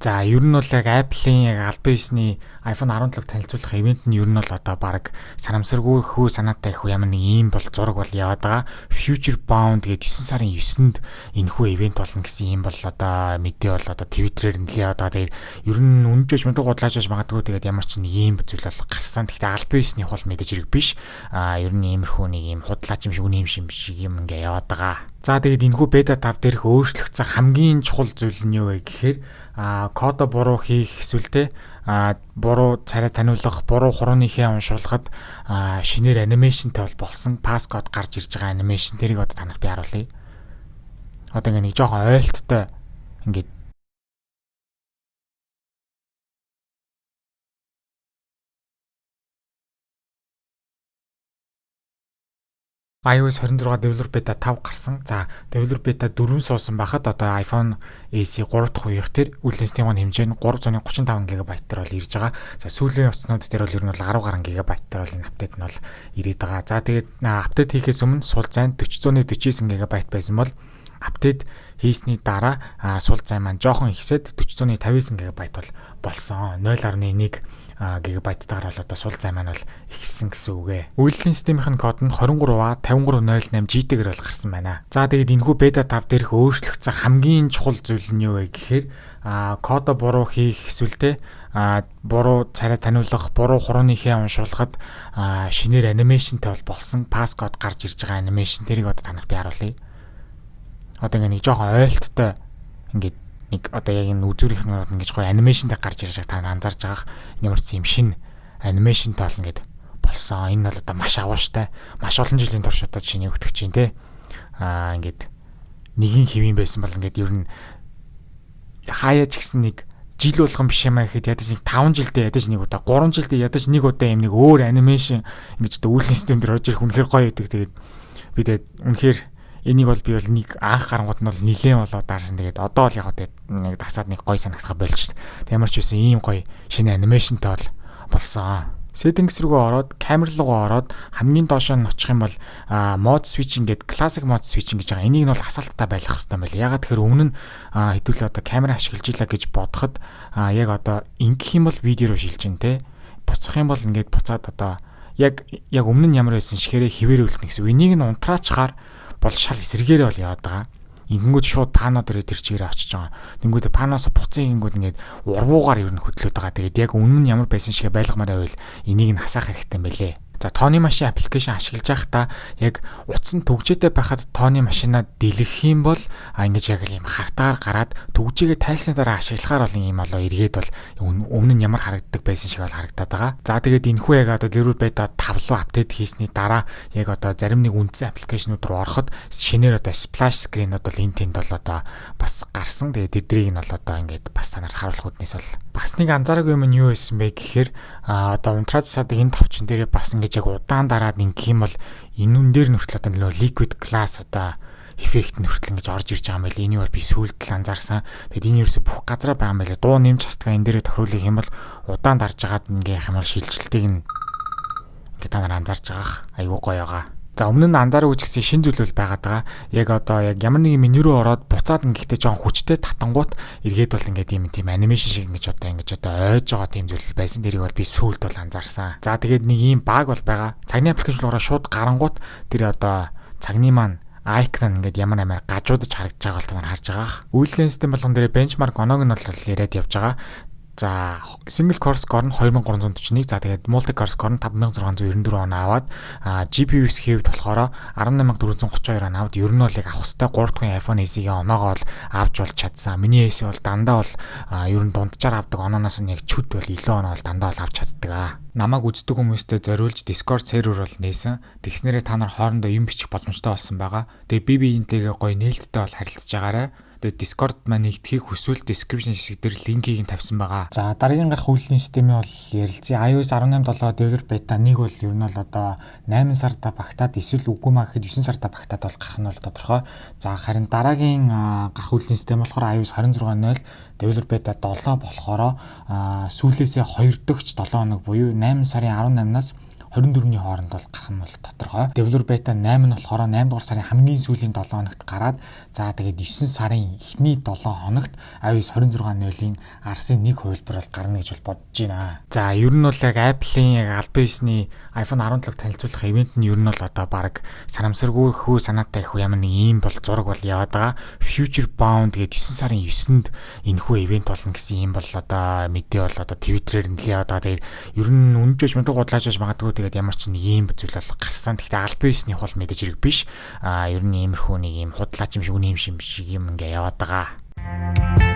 За ер нь бол яг Apple-ийн яг албан ёсны iPhone 17-г танилцуулах ивент нь ер нь бол одоо баг санамсаргүй хөө санаатай их ямар нэг ийм бол зураг бол яваад байгаа. Future Bound гэдэг 9 сарын 9-нд энэхүү ивент болно гэсэн ийм бол одоо мэдээ бол одоо Twitter-ээр нэлээд яваад байгаа. Тэгээд ер нь үнэнчж мундаг гудлааж магадгүй тэгээд ямар ч нэг ийм зүйл бол гарсан. Гэхдээ албан ёсных бол мэдээж хэрэг биш. Ер нь иймэрхүү нэг ийм худлаач юм шиг үнэ юм шиг юм ингээ яваад байгаа. За тэгээд энэхүү бета 5 дээрх өөрчлөгдсөн хамгийн чухал зүйл нь юу вэ гэхээр кодо буруу хийх эсвэл те буруу царай таниулах, буруу хурууныхээ уншуулгад шинээр анимашнтай бол болсон паскод гарч ирж байгаа анимашн тэрийг одоо танарт би харуулъя. Одоо ингээ нэг жоохон ойлттой ингээд iOS 26 Developer Beta 5 гарсан. За Developer Beta 4 суусан байхад одоо iPhone SE 3 дахь үеих төр үйл системийн хэмжээ нь 335 GB дээр бол ирж байгаа. За сүүлийн хувцснууд дээр бол ер нь 10 гаруй GB дээр бол энэ апдейт нь бол ирээд байгаа. За тэгээд апдейт хийхээс өмнө сул зайн 449 GB байсан бол апдейт хийсний дараа сул зайн маань жоохон ихсээд 459 GB бол болсон. 0.1 гигабайттайгаар бол одоо сул зай маань бол ихссэн гэсэн үг ээ. Үйлдвэрлэлийн системийн код нь 23A 5308 GT-гээр бол гарсан байна. За тэгээд энэхүү бета 5 дээрх өөрчлөгдсөн хамгийн чухал зүйл нь юу вэ гэхээр кодо буруу хийх эсвэл те буруу царай таниулах, буруу хурууныхээ уншуулгад шинээр анимашнтай бол болсон паскод гарч ирж байгаа анимашн тэрийг одоо танарт би харуулъя. Одоо ингээ нэг жоохон ойлттой ингээд нэг одоо яг энэ үзүүрийнх нь ингэж гоё анимашнтай гарч ирж байгааг та нар анзаарч байгаа. Ямар ч юм шин анимашнтай бол ингэж болсон. Энэ бол одоо маш авууштай. Маш олон жилийн турш одоо шиний өгдөг чинь те. Ингэж нэгэн хэвэн байсан бол ингэж ер нь хаяа ч гэсэн нэг жил болгон биш юм аа гэхэд ядаж нэг 5 жилдээ ядаж нэг удаа 3 жилдээ ядаж нэг удаа юм нэг өөр анимашн ингэж одоо үйлдвэрлэлийн систем дээр орж ирэх үнэхээр гоё байдаг. Тэгээд би тэгээд үнэхээр энийг бол би бол нэг анх гарангууд нь бол нилээн болоод даарсан. Тэгээд одоо бол яг нэг дасаад нэг гоё санагдах болж шүү дээ. Ямар ч үсэн ийм гоё шинэ анимашнтай бол болсон. Settings рүүгээ ороод камер руугаа ороод хамгийн доошоо нь очих юм бол mode switching гэдэг classic mode switching гэж байгаа. Энийг нь бол хасалттай байлгах хэрэгтэй байл. Ягаад тэгэхээр өмнө нь хэдүүлээ одоо камера ашиглаж илаа гэж бодоход яг одоо ингэх юм бол видео руу шилжин те. Буцах юм бол ингээд буцаад одоо яг өмнө нь ямар байсан шихээрээ хിവэр үлдэх гэсэн. Энийг нь унтраачаар бол шал эсрэгээр бол яваад байгаа. Ингэнгүүт шууд пано дээр тэр чигээр очиж байгаа. Тэнгүүд паноос буцын ингэнгүүд ингээд урвуугаар ер нь хөдлөөд байгаа. Тэгээд яг өмнө нь ямар байсан шиг байлгамаар байвал энийг нь хасаах хэрэгтэй юм байлээ. За тооны машин аппликейшн ашиглаж байхдаа яг утсан түгжээтэй байхад тооны машинаа дэлгэх юм бол ингэж яг ийм хартаар гараад түгжээгээ тайлсны дараа ашиглахаар бол ийм болоо эргээд бол өмнө нь ямар харагддаг байсан шиг бол харагдаад байгаа. За тэгээд энэхүү яг одоо Developer Beta 5 руу апдейт хийсний дараа яг одоо зарим нэг үндсэн аппликейшнууд руу ороход шинээр одоо splash screen-ууд бол энэ тэнд бол одоо бас гарсан. Тэгээд тэдрийг нь бол одоо ингээд бас танаар харуулах үднээс бол бас нэг анзаараагүй юм нь юу байсан бэ гэхээр одоо унтраад садаг энэ товчон дээрээ бас яг удаан дараад ингэх юм бол энүүн дээр нүртэл одоо нөө liquid glass одоо эффект нүртэл ингэж орж ирж байгаа юм байл. Энийг бол би сүүлд л анзаарсан. Тэгэд энэ ерөөсө бүх газараа байгаа юм байл. Дуу нэмж хастгаа энэ дээрээ тохируулах юм бол удаан дарж агаад ингээх юм бол шилжилтийг нь ингэ та нар анзаарч байгаа. Айгуу гоё байгаа. За өмнө нь анзаараагүй ч гэсэн шин зүйл бол байгаад байгаа. Яг одоо яг ямар нэгэн меню руу ороод буцаад ингэхдээ жоон хүчтэй татангуут эргээд бол ингээд тийм анимашн шиг ингэж одоо ойж байгаа тийм зүйл байсан. Тэрийг бол би сүүлд бол анзаарсан. За тэгээд нэг ийм баг бол байгаа. Цагны аппликейшн руугаа шууд гарангуут тэр одоо цагны маань icon ингээд ямар гажуудаж харагдаж байгаа бол та нар харж байгаа. Үйлдвэрлэлийн систем болгон дээр benchmark оноог нь бол яриад явж байгаа. За single core score нь 2341. За тэгээд multi core score нь 5694 оноо аваад GPU-с хэвд болохоор 18432 оноо аваад ер нь бол яг авах хэвээр 3 дахь iPhone SE-ийн оноогоо бол авч болж чадсан. Миний SE бол дандаа бол ер нь дунджаар авдаг онооноос нь яг чүд бол илүү оноо бол дандаа бол авч чаддаг. Намайг үздэг хүмүүстээ зориулж Discord сервер бол нээсэн. Тэгснээрээ та нар хоорондоо юм бичих боломжтой болсон байгаа. Тэгээд би биентэйгээ гоё нээлттэй бол харилцаж байгаарай. Тэгээд Discord маань нэгтгэхийг хүсвэл description хэсэг дээр линкийг нь тавьсан байгаа. За дараагийн гарах үйлдвэрлэлийн системийн бол ярилцъя. iOS 18.7 Developer Beta 1 бол ер нь бол одоо 8 сарда багтаад эсвэл үгүй маа гэхэд 9 сарда багтаад бол гарах нь бол тодорхой. За харин дараагийн гарах үйлдвэрлэлийн систем болохоор iOS 26.0 Developer Beta 7 болохоор сүүлээсээ 2 дахь 7 хоног буюу 8 сарын 18-наас 24-ний хооронд бол гарах нь бол тодорхой. Developer Beta 8 нь болохоор 8 дугаар сарын хамгийн сүүлийн 7 хоногт гараад за тэгээд 9 сарын эхний 7 хоногт iOS 26.0-ийн RC 1 хувилбар бол гарна гэж бол бодож байна. За ер нь бол яг Apple-ийн яг албан ёсны iPhone 17-г танилцуулах ивент нь ер нь бол одоо баг санамсаргүй хөө санаатай их ямар нэг ийм бол зураг бол яваад байгаа. Future Bound гэдэг 9 сарын 9-нд энэхүү ивент болно гэсэн ийм бол одоо мэдээ бол одоо Twitter-ээр нэлээд яваад байгаа. Тэгээд ер нь үнэнчж мундаг гудлааж магадгүй тэгээд ямар ч нэг ийм зүйл бол гарсан. Гэхдээ албан ёсных бол мэдээж хэрэг биш. Ер нь иймэрхүү нэг ийм худлаач юм шиг үнэ юм шиг ингээ яваад байгаа.